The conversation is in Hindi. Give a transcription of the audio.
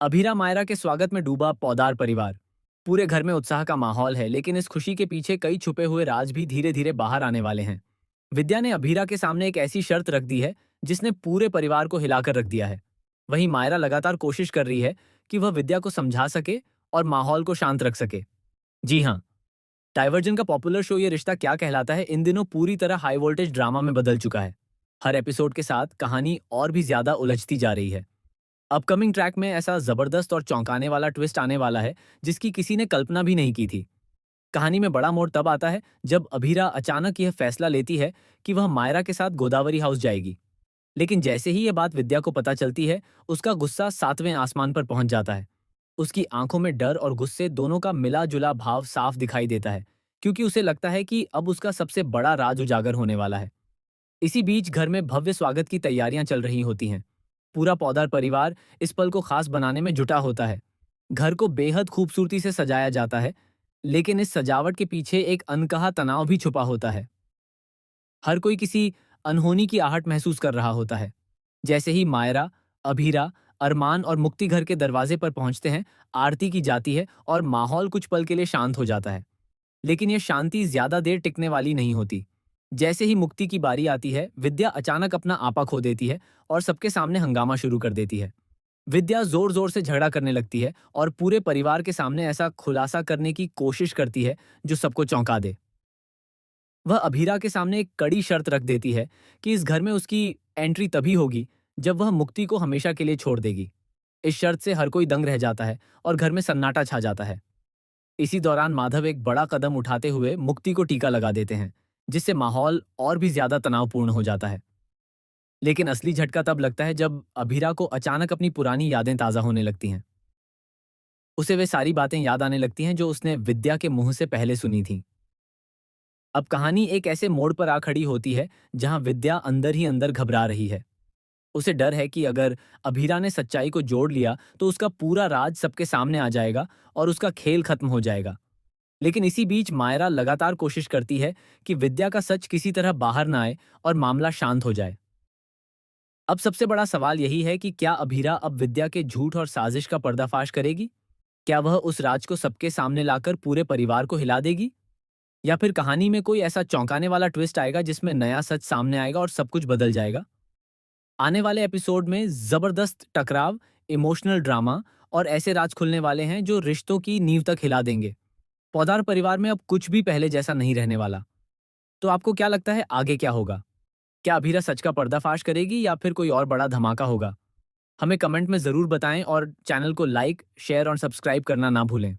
अभीरा मायरा के स्वागत में डूबा पौदार परिवार। पूरे घर में उत्साह का माहौल है, लेकिन इस खुशी के पीछे कई छुपे हुए राज भी धीरे धीरे बाहर आने वाले हैं। विद्या ने अभीरा के सामने एक ऐसी शर्त रख दी है जिसने पूरे परिवार को हिलाकर रख दिया है। वहीं मायरा लगातार कोशिश कर रही है कि वह विद्या को समझा सके और माहौल को शांत रख सके। जी हाँ, डाइवर्जन का पॉपुलर शो ये रिश्ता क्या कहलाता है इन दिनों पूरी तरह हाई वोल्टेज ड्रामा में बदल चुका है। हर एपिसोड के साथ कहानी और भी ज्यादा उलझती जा रही है। अपकमिंग ट्रैक में ऐसा जबरदस्त और चौंकाने वाला ट्विस्ट आने वाला है जिसकी किसी ने कल्पना भी नहीं की थी। कहानी में बड़ा मोड़ तब आता है जब अभीरा अचानक यह फैसला लेती है कि वह मायरा के साथ गोदावरी हाउस जाएगी। लेकिन जैसे ही यह बात विद्या को पता चलती है, उसका गुस्सा सातवें आसमान पर पहुंच जाता है। उसकी आंखों में डर और गुस्से दोनों का मिला जुला भाव साफ दिखाई देता है, क्योंकि उसे लगता है कि अब उसका सबसे बड़ा राज उजागर होने वाला है। इसी बीच घर में भव्य स्वागत की तैयारियां चल रही होती हैं। पूरा पौधार परिवार इस पल को खास बनाने में जुटा होता है। घर को बेहद खूबसूरती से सजाया जाता है, लेकिन इस सजावट के पीछे एक अनकहा तनाव भी छुपा होता है। हर कोई किसी अनहोनी की आहट महसूस कर रहा होता है। जैसे ही मायरा, अभीरा, अरमान और मुक्ति घर के दरवाजे पर पहुंचते हैं, आरती की जाती है और माहौल कुछ पल के लिए शांत हो जाता है। लेकिन यह शांति ज्यादा देर टिकने वाली नहीं होती। जैसे ही मुक्ति की बारी आती है, विद्या अचानक अपना आपा खो देती है और सबके सामने हंगामा शुरू कर देती है। विद्या जोर जोर से झगड़ा करने लगती है और पूरे परिवार के सामने ऐसा खुलासा करने की कोशिश करती है जो सबको चौंका दे। वह अभीरा के सामने एक कड़ी शर्त रख देती है कि इस घर में उसकी एंट्री तभी होगी जब वह मुक्ति को हमेशा के लिए छोड़ देगी। इस शर्त से हर कोई दंग रह जाता है और घर में सन्नाटा छा जाता है। इसी दौरान माधव एक बड़ा कदम उठाते हुए मुक्ति को टीका लगा देते हैं, जिससे माहौल और भी ज्यादा तनावपूर्ण हो जाता है। लेकिन असली झटका तब लगता है जब अभीरा को अचानक अपनी पुरानी यादें ताजा होने लगती हैं। उसे वे सारी बातें याद आने लगती हैं जो उसने विद्या के मुंह से पहले सुनी थीं। अब कहानी एक ऐसे मोड़ पर आ खड़ी होती है जहां विद्या अंदर ही अंदर घबरा रही है। उसे डर है कि अगर अभीरा ने सच्चाई को जोड़ लिया तो उसका पूरा राज सबके सामने आ जाएगा और उसका खेल खत्म हो जाएगा। लेकिन इसी बीच मायरा लगातार कोशिश करती है कि विद्या का सच किसी तरह बाहर ना आए और मामला शांत हो जाए। अब सबसे बड़ा सवाल यही है कि क्या अभीरा अब विद्या के झूठ और साजिश का पर्दाफाश करेगी? क्या वह उस राज को सबके सामने लाकर पूरे परिवार को हिला देगी? या फिर कहानी में कोई ऐसा चौंकाने वाला ट्विस्ट आएगा जिसमें नया सच सामने आएगा और सब कुछ बदल जाएगा? आने वाले एपिसोड में जबरदस्त टकराव, इमोशनल ड्रामा और ऐसे राज खुलने वाले हैं जो रिश्तों की नींव तक हिला देंगे। पौदार परिवार में अब कुछ भी पहले जैसा नहीं रहने वाला। तो आपको क्या लगता है आगे क्या होगा? क्या अभीरा सच का पर्दाफाश करेगी या फिर कोई और बड़ा धमाका होगा? हमें कमेंट में ज़रूर बताएं और चैनल को लाइक, शेयर और सब्सक्राइब करना ना भूलें।